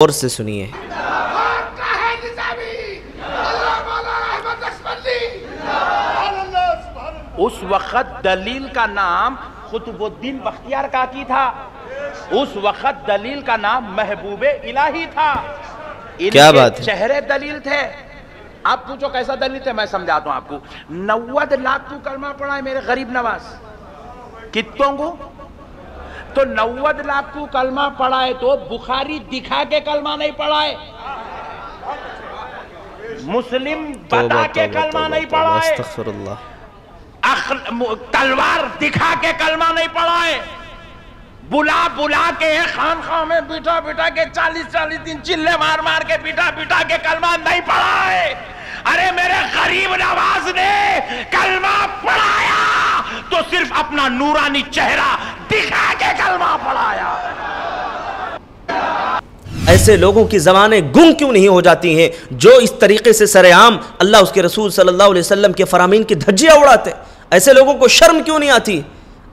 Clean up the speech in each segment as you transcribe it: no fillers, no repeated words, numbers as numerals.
اور سے سنیے۔ اس وقت دلیل کا نام قطب الدین بختیار کاکی تھا، اس وقت دلیل کا نام محبوب الہی تھا، کیا بات ہے؟ چہرے دلیل تھے۔ آپ پوچھو کیسا دلیل تھے، میں سمجھاتا ہوں آپ کو۔ 90 لاکھ تو کلمہ پڑھا ہے میرے غریب نواز، کتوں کو؟ تو 90 لاکھ کو کلمہ پڑھا ہے تو بخاری دکھا کے کلمہ نہیں پڑھا ہے، مسلم بتا کے کلمہ نہیں پڑھا ہے، استغفر اللہ، تلوار دکھا کے کلمہ نہیں پڑھا ہے، بلا بلا کے خانخواہ میں بٹھا بٹھا کے 40 دن چلے مار مار کے بٹھا کے کلمہ نہیں پڑھا ہے۔ ارے میرے غریب نواز نے کلمہ پڑھایا تو صرف اپنا نورانی چہرہ دکھا کے کلمہ پڑھایا۔ ایسے لوگوں کی زبانیں گم کیوں نہیں ہو جاتی ہیں جو اس طریقے سے سر عام اللہ اس کے رسول صلی اللہ علیہ وسلم کے فرامین کی دھجیاں اڑاتے ہیں؟ ایسے لوگوں کو شرم کیوں نہیں آتی؟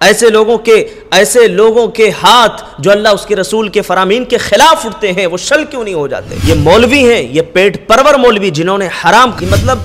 ایسے لوگوں کے ہاتھ جو اللہ اس کے رسول کے فرامین کے خلاف اٹھتے ہیں وہ شل کیوں نہیں ہو جاتے؟ یہ مولوی ہیں، یہ پیٹ پرور مولوی جنہوں نے حرام کی مطلب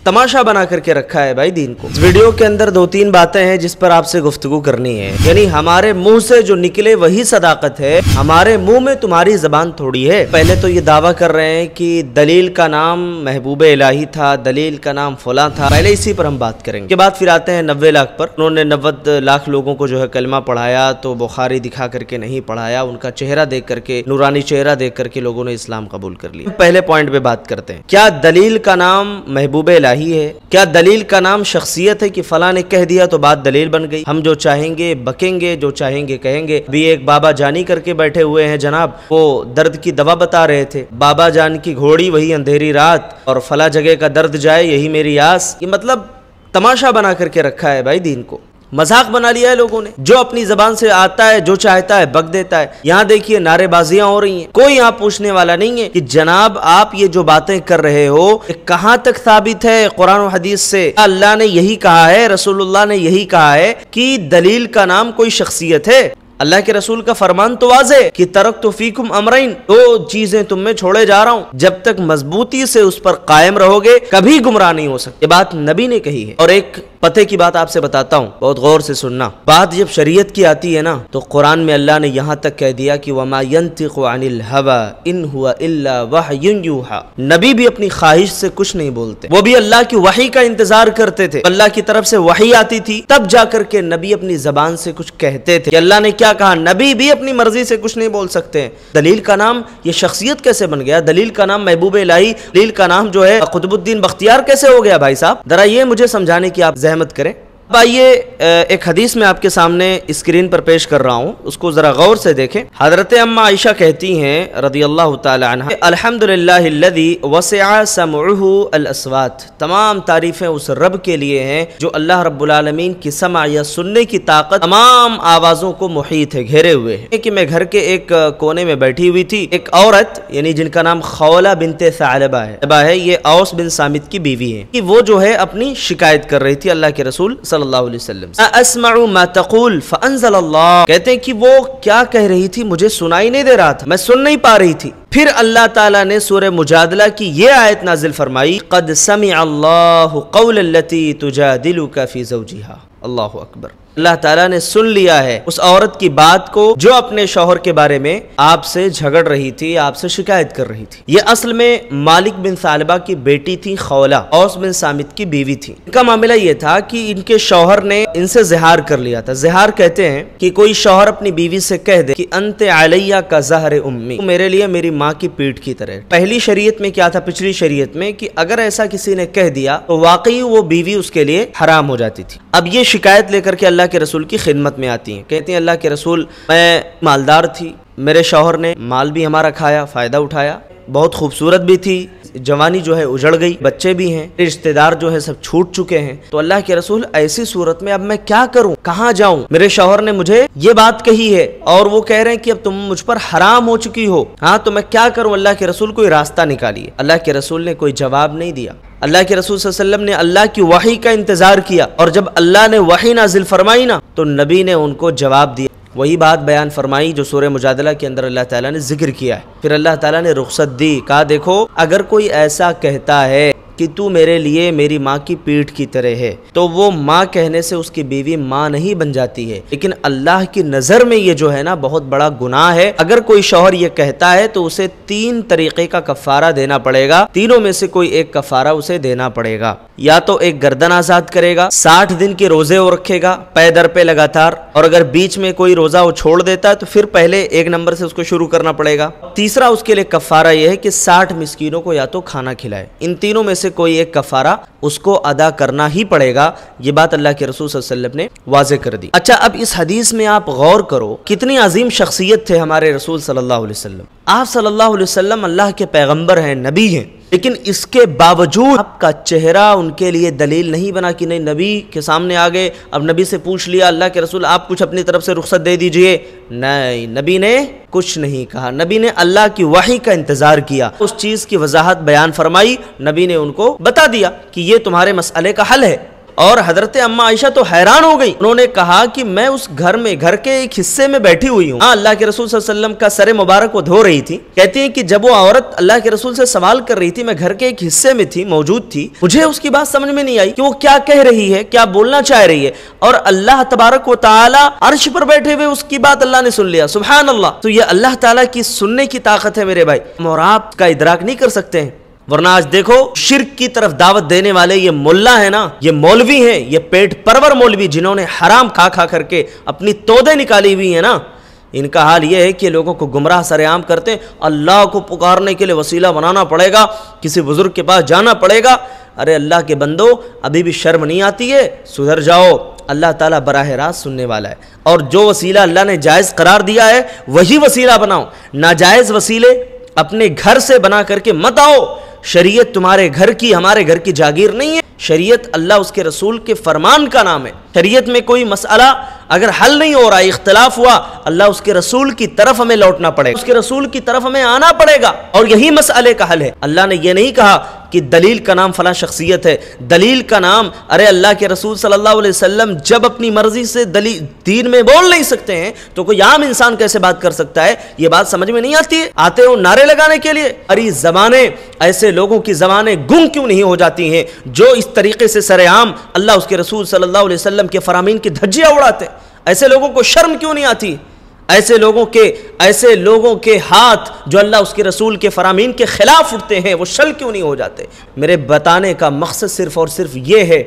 تماشا بنا کر کے رکھا ہے بھائی دین کو۔ اس ویڈیو کے اندر 2-3 باتیں ہیں جس پر آپ سے گفتگو کرنی ہے، یعنی ہمارے منہ سے جو نکلے وہی صداقت ہے، ہمارے منہ میں تمہاری زبان تھوڑی ہے۔ پہلے تو یہ دعویٰ کر رہے ہیں کہ دلیل کا نام محبوب الہی تھا، دلیل کا نام فلاں تھا، پہلے اسی پر ہم بات کریں گے۔ کے بعد پھر آتے ہیں 90 لاکھ پر، انہوں نے 90 لاکھ لوگوں کو جو ہے کلمہ پڑھایا تو بخاری دکھا کر کے نہیں پڑھایا، ان کا چہرہ دیکھ کر کے، نورانی چہرہ دیکھ کر کے لوگوں نے اسلام قبول کر لیا۔ پہلے پوائنٹ پہ بات کرتے ہیں، کیا دلیل کا نام محبوب الہی ہے؟ کیا دلیل کا نام شخصیت ہے کہ فلاں نے کہہ دیا تو بات دلیل بن گئی؟ ہم جو چاہیں گے بکیں گے، جو چاہیں گے کہیں گے۔ بھی ایک بابا جانی کر کے بیٹھے ہوئے ہیں جناب، وہ درد کی دوا بتا رہے تھے، بابا جان کی گھوڑی وہی اندھیری رات، اور فلاں جگہ کا درد جائے یہی میری آس۔ یہ مطلب تماشا بنا کر کے رکھا ہے بھائی دین کو، مذاق بنا لیا ہے لوگوں نے، جو اپنی زبان سے آتا ہے جو چاہتا ہے بک دیتا ہے۔ یہاں دیکھیے نعرے بازیاں ہو رہی ہیں، کوئی یہاں پوچھنے والا نہیں ہے کہ جناب آپ یہ جو باتیں کر رہے ہو کہاں تک ثابت ہے قرآن و حدیث سے؟ اللہ نے یہی کہا ہے، رسول اللہ نے یہی کہا ہے کہ دلیل کا نام کوئی شخصیت ہے۔ اللہ کے رسول کا فرمان تو واضح کہ ترکت فیکم امرین، 2 چیزیں تم میں چھوڑے جا رہا ہوں، جب تک مضبوطی سے اس پر قائم رہو گے کبھی گمراہ نہیں ہو سکتے۔ یہ بات نبی نے کہی ہے۔ اور ایک پتے کی بات آپ سے بتاتا ہوں، بہت غور سے سننا۔ بات جب شریعت کی آتی ہے نا تو قرآن میں اللہ نے یہاں تک کہہ دیا کہ وَمَا يَنْتِقُ عَنِ الْهَوَىٰ إِنْ هُوَ إِلَّا وَحْيٌ يُوحَىٰ۔ نبی بھی اپنی خواہش سے کچھ نہیں بولتے، وہ بھی اللہ کی وحی کا انتظار کرتے تھے، اللہ کی طرف سے وحی آتی تھی تب جا کر کے نبی اپنی زبان سے کچھ کہتے تھے کہ اللہ نے کیا کہا۔ نبی بھی اپنی مرضی سے کچھ نہیں بول سکتے ہیں۔ دلیل کا نام یہ شخصیت کیسے بن گیا؟ دلیل کا نام محبوب الہی، دلیل کا نام جو ہے قطب الدین بختیار کیسے ہو گیا؟ بھائی صاحب ذرا یہ مجھے سمجھانے کی آپ زحمت کریں۔ اب آئیے ایک حدیث میں آپ کے سامنے اسکرین پر پیش کر رہا ہوں، اس کو ذرا غور سے دیکھیں۔ حضرت اما عائشہ کہتی ہیں رضی اللہ تعالی عنہ، الحمدللہ الذی وسع سمعہ الاصوات، تمام تعریفیں اس رب کے لیے ہیں جو اللہ رب العالمین کی سمع یا سننے کی طاقت تمام آوازوں کو محیط ہے، گھیرے ہوئے ہیں۔ کہ میں گھر کے ایک کونے میں بیٹھی ہوئی تھی، ایک عورت یعنی جن کا نام خولہ بنت ثعلبہ ہے، یہ اوس بن صامت کی بیوی ہے، کہ وہ جو ہے اپنی شکایت کر رہی تھی اللہ کے رسول صلی اللہ علیہ وسلم، اسمع ما تقول فانزل اللہ، کہتے ہیں کہ وہ کیا کہہ رہی تھی مجھے سنائی نہیں دے رہا تھا، میں سن نہیں پا رہی تھی۔ پھر اللہ تعالیٰ نے سورہ مجادلہ کی یہ آیت نازل فرمائی، قد سمع اللہ قول التي تجادلك في زوجها، اللہ اکبر، اللہ تعالیٰ نے سن لیا ہے اس عورت کی بات کو جو اپنے شوہر کے بارے میں آپ سے جھگڑ رہی تھی، آپ سے شکایت کر رہی تھی۔ یہ اصل میں مالک بن ثعلبہ کی بیٹی تھی خولہ، اوس بن صامت کی بیوی تھی۔ ان کا معاملہ یہ تھا کہ ان کے شوہر نے ان سے زہار کر لیا تھا۔ زہار کہتے ہیں کہ کوئی شوہر اپنی بیوی سے کہہ دے کہ انت علیہ کا زہر امی، میرے لیے میری ماں کی پیٹھ کی طرح۔ پہلی شریعت میں کیا تھا، پچھلی شریعت میں، کہ اگر ایسا کسی نے کہہ دیا تو واقعی وہ بیوی اس کے لیے حرام ہو جاتی تھی۔ اب یہ شکایت لے کر کے اللہ کے رسول کی خدمت میں آتی ہیں، کہتی ہیں اللہ کے رسول میں مالدار تھی، میرے شوہر نے مال بھی ہمارا کھایا، فائدہ اٹھایا، بہت خوبصورت بھی تھی، جوانی جو ہے اجڑ گئی، بچے بھی ہیں، رشتہ دار جو ہے سب چھوٹ چکے ہیں، تو اللہ کے رسول ایسی صورت میں اب میں کیا کروں، کہاں جاؤں؟ میرے شوہر نے مجھے یہ بات کہی ہے اور وہ کہہ رہے ہیں کہ اب تم مجھ پر حرام ہو چکی ہو، ہاں تو میں کیا کروں؟ اللہ کے رسول کوئی راستہ نکالیے۔ اللہ کے رسول نے کوئی جواب نہیں دیا۔ اللہ کے رسول صلی اللہ علیہ وسلم نے اللہ کی وحی کا انتظار کیا، اور جب اللہ نے وحی نازل فرمائی نا تو نبی نے ان کو جواب دیا۔ وہی بات بیان فرمائی جو سورہ مجادلہ کے اندر اللہ تعالیٰ نے ذکر کیا ہے۔ پھر اللہ تعالیٰ نے رخصت دی، کہا دیکھو اگر کوئی ایسا کہتا ہے کہ تو میرے لیے میری ماں کی پیٹھ کی طرح ہے، تو وہ ماں کہنے سے اس کی بیوی ماں نہیں بن جاتی ہے، لیکن اللہ کی نظر میں یہ جو ہے نا بہت بڑا گناہ ہے۔ اگر کوئی شوہر یہ کہتا ہے تو اسے 3 طریقے کا کفارہ دینا پڑے گا، تینوں میں سے کوئی ایک کفارہ اسے دینا پڑے گا۔ یا تو ایک گردن آزاد کرے گا، 60 دن کے روزے وہ رکھے گا پے در پہ لگاتار، اور اگر بیچ میں کوئی روزہ وہ چھوڑ دیتا ہے تو پھر پہلے 1 نمبر سے اس کو شروع کرنا پڑے گا۔ تیسرا اس کے لیے کفارہ یہ ہے کہ 60 مسکینوں کو یا تو کھانا کھلائے۔ ان تینوں میں سے کوئی ایک کفارہ اس کو ادا کرنا ہی پڑے گا۔ یہ بات اللہ کے رسول صلی اللہ علیہ وسلم نے واضح کر دی۔ اچھا، اب اس حدیث میں آپ غور کرو کتنی عظیم شخصیت تھے ہمارے رسول صلی اللہ علیہ وسلم۔ آپ صلی اللہ علیہ وسلم اللہ کے پیغمبر ہیں، نبی ہیں، لیکن اس کے باوجود آپ کا چہرہ ان کے لیے دلیل نہیں بنا کہ نہیں نبی کے سامنے آگے اب نبی سے پوچھ لیا اللہ کے رسول آپ کچھ اپنی طرف سے رخصت دے دیجئے۔ نہیں، نبی نے کچھ نہیں کہا، نبی نے اللہ کی وحی کا انتظار کیا، اس چیز کی وضاحت بیان فرمائی، نبی نے ان کو بتا دیا کہ یہ تمہارے مسئلے کا حل ہے۔ اور حضرت اما عائشہ تو حیران ہو گئی، انہوں نے کہا کہ میں اس گھر کے ایک حصے میں بیٹھی ہوئی ہوں، اللہ کے رسول صلی اللہ علیہ وسلم کا سر مبارک وہ دھو رہی تھی، کہتی ہیں کہ جب وہ عورت اللہ کے رسول سے سوال کر رہی تھی میں گھر کے ایک حصے میں تھی، موجود تھی، مجھے اس کی بات سمجھ میں نہیں آئی کہ وہ کیا کہہ رہی ہے، کیا بولنا چاہ رہی ہے، اور اللہ تبارک و تعالی عرش پر بیٹھے ہوئے اس کی بات اللہ نے سن لیا، سبحان اللہ۔ تو یہ اللہ تعالیٰ کی سننے کی طاقت ہے میرے بھائی، اور آپ کا ادراک نہیں کر سکتے ہیں۔ ورنہ آج دیکھو شرک کی طرف دعوت دینے والے یہ ملا ہے نا، یہ مولوی ہیں، یہ پیٹ پرور مولوی جنہوں نے حرام کھا کر کے اپنی تودیں نکالی ہوئی ہیں نا، ان کا حال یہ ہے کہ لوگوں کو گمراہ سرعام کرتے ہیں۔ اللہ کو پکارنے کے لیے وسیلہ بنانا پڑے گا، کسی بزرگ کے پاس جانا پڑے گا۔ ارے اللہ کے بندو، ابھی بھی شرم نہیں آتی ہے؟ سدھر جاؤ، اللہ تعالیٰ براہ راست سننے والا ہے، اور جو وسیلہ اللہ نے جائز قرار دیا ہے وہی وسیلہ بناؤ، ناجائز وسیلے اپنے گھر سے بنا کر کے مت آؤ۔ شریعت تمہارے گھر کی، ہمارے گھر کی جاگیر نہیں ہے، شریعت اللہ اس کے رسول کے فرمان کا نام ہے۔ شریعت میں کوئی مسئلہ اگر حل نہیں ہو رہا، اختلاف ہوا، اللہ اس کے رسول کی طرف ہمیں لوٹنا پڑے گا، اس کے رسول کی طرف ہمیں آنا پڑے گا، اور یہی مسئلے کا حل ہے۔ اللہ نے یہ نہیں کہا کہ دلیل کا نام فلاں شخصیت ہے، دلیل کا نام ارے اللہ کے رسول صلی اللہ علیہ وسلم جب اپنی مرضی سے دین میں بول نہیں سکتے ہیں تو کوئی عام انسان کیسے بات کر سکتا ہے؟ یہ بات سمجھ میں نہیں آتی ہے۔ آتے ہو نعرے لگانے کے لیے، اری زبانیں، ایسے لوگوں کی زبانیں گنگ کیوں نہیں ہو جاتی ہیں جو اس طریقے سے سر عام اللہ اس کے رسول صلی اللہ علیہ وسلم کے فرامین کی دھجیاں اڑاتے ہیں؟ ایسے لوگوں کو شرم کیوں نہیں آتی؟ ایسے لوگوں کے ہاتھ جو اللہ اس کے رسول کے فرامین کے خلاف اٹھتے ہیں وہ شل کیوں نہیں ہو جاتے؟ میرے بتانے کا مقصد صرف اور صرف یہ ہے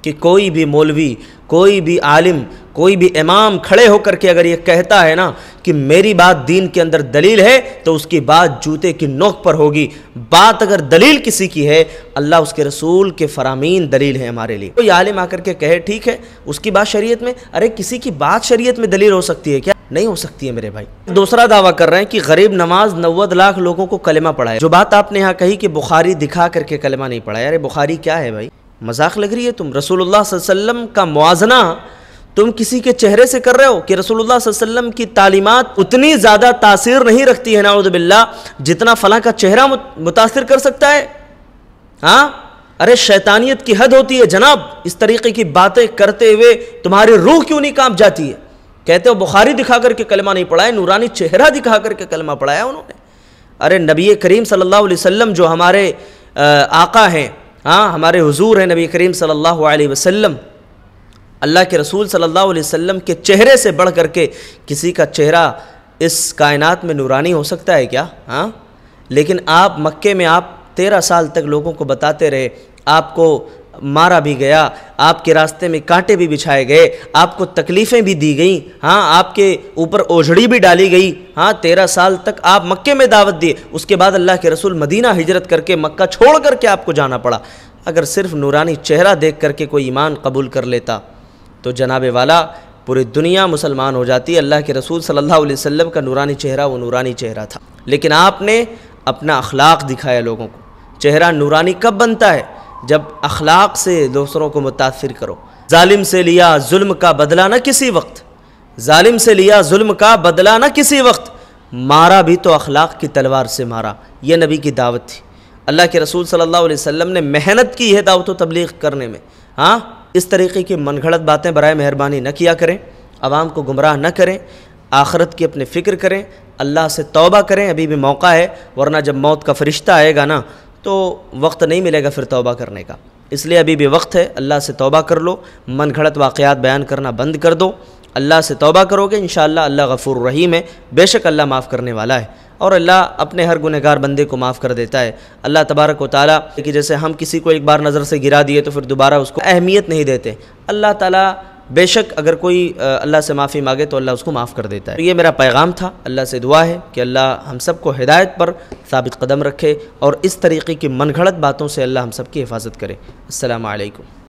کہ کوئی بھی مولوی، کوئی بھی عالم، کوئی بھی امام کھڑے ہو کر کے اگر یہ کہتا ہے نا کہ میری بات دین کے اندر دلیل ہے تو اس کی بات جوتے کی نوک پر ہوگی۔ بات اگر دلیل کسی کی ہے، اللہ اس کے رسول کے فرامین دلیل ہے ہمارے لیے۔ کوئی عالم آ کر کے کہے ٹھیک ہے اس کی بات شریعت میں، ارے کسی کی بات شریعت میں دلیل ہو سکتی ہے کیا؟ نہیں ہو سکتی ہے میرے بھائی۔ دوسرا دعویٰ کر رہے ہیں کہ غریب نواز 90 لاکھ لوگوں کو کلمہ پڑھائے۔ جو بات آپ نے یہاں کہی کہ بخاری دکھا کر کے کلمہ نہیں پڑھایا، ارے بخاری کیا ہے بھائی؟ مذاق لگ رہی ہے تم؟ رسول اللہ صلی اللہ علیہ وسلم کا موازنہ تم کسی کے چہرے سے کر رہے ہو کہ رسول اللہ صلی اللہ علیہ وسلم کی تعلیمات اتنی زیادہ تاثیر نہیں رکھتی ہے نعوذ باللہ جتنا فلاں کا چہرہ متاثر کر سکتا ہے۔ ہاں، ارے شیطانیت کی حد ہوتی ہے جناب، اس طریقے کی باتیں کرتے ہوئے تمہاری روح کیوں نہیں کانپ جاتی ہے؟ کہتے ہو بخاری دکھا کر کے کلمہ نہیں پڑھایا، نورانی چہرہ دکھا کر کے کلمہ پڑھایا انہوں نے۔ ارے نبی کریم صلی اللہ علیہ وسلم جو ہمارے آقا ہیں، ہاں ہمارے حضور ہیں نبی کریم صلی اللہ علیہ وسلم، اللہ کے رسول صلی اللہ علیہ وسلم کے چہرے سے بڑھ کر کے کسی کا چہرہ اس کائنات میں نورانی ہو سکتا ہے کیا؟ ہاں، لیکن آپ مکے میں آپ 13 سال تک لوگوں کو بتاتے رہے، آپ کو مارا بھی گیا، آپ کے راستے میں کانٹے بھی بچھائے گئے، آپ کو تکلیفیں بھی دی گئیں، ہاں آپ کے اوپر اوجھڑی بھی ڈالی گئی، ہاں 13 سال تک آپ مکے میں دعوت دیے، اس کے بعد اللہ کے رسول مدینہ ہجرت کر کے مکہ چھوڑ کر کے آپ کو جانا پڑا۔ اگر صرف نورانی چہرہ دیکھ کر کے کوئی ایمان قبول کر لیتا تو جناب والا پوری دنیا مسلمان ہو جاتی۔ اللہ کے رسول صلی اللہ علیہ وسلم کا نورانی چہرہ وہ نورانی چہرہ تھا، لیکن آپ نے اپنا اخلاق دکھایا لوگوں کو۔ چہرہ نورانی کب بنتا ہے؟ جب اخلاق سے دوسروں کو متاثر کرو۔ ظالم سے لیا ظلم کا بدلہ نہ کسی وقت، ظالم سے لیا ظلم کا بدلہ نہ کسی وقت، مارا بھی تو اخلاق کی تلوار سے مارا۔ یہ نبی کی دعوت تھی۔ اللہ کے رسول صلی اللہ علیہ وسلم نے محنت کی ہے دعوت و تبلیغ کرنے میں۔ ہاں، اس طریقے کی من گھڑت باتیں برائے مہربانی نہ کیا کریں، عوام کو گمراہ نہ کریں۔ آخرت کی اپنے فکر کریں، اللہ سے توبہ کریں، ابھی بھی موقع ہے، ورنہ جب موت کا فرشتہ آئے گا نا تو وقت نہیں ملے گا پھر توبہ کرنے کا، اس لیے ابھی بھی وقت ہے، اللہ سے توبہ کر لو، من گھڑت واقعات بیان کرنا بند کر دو، اللہ سے توبہ کرو گے انشاءاللہ اللہ غفور الرحیم ہے، بے شک اللہ معاف کرنے والا ہے، اور اللہ اپنے ہر گنہگار بندے کو معاف کر دیتا ہے۔ اللہ تبارک و تعالیٰ کہ جیسے ہم کسی کو ایک بار نظر سے گرا دیے تو پھر دوبارہ اس کو اہمیت نہیں دیتے، اللہ تعالیٰ بے شک اگر کوئی اللہ سے معافی مانگے تو اللہ اس کو معاف کر دیتا ہے۔ یہ میرا پیغام تھا، اللہ سے دعا ہے کہ اللہ ہم سب کو ہدایت پر ثابت قدم رکھے اور اس طریقے کی من گھڑت باتوں سے اللہ ہم سب کی حفاظت کرے۔ السلام علیکم۔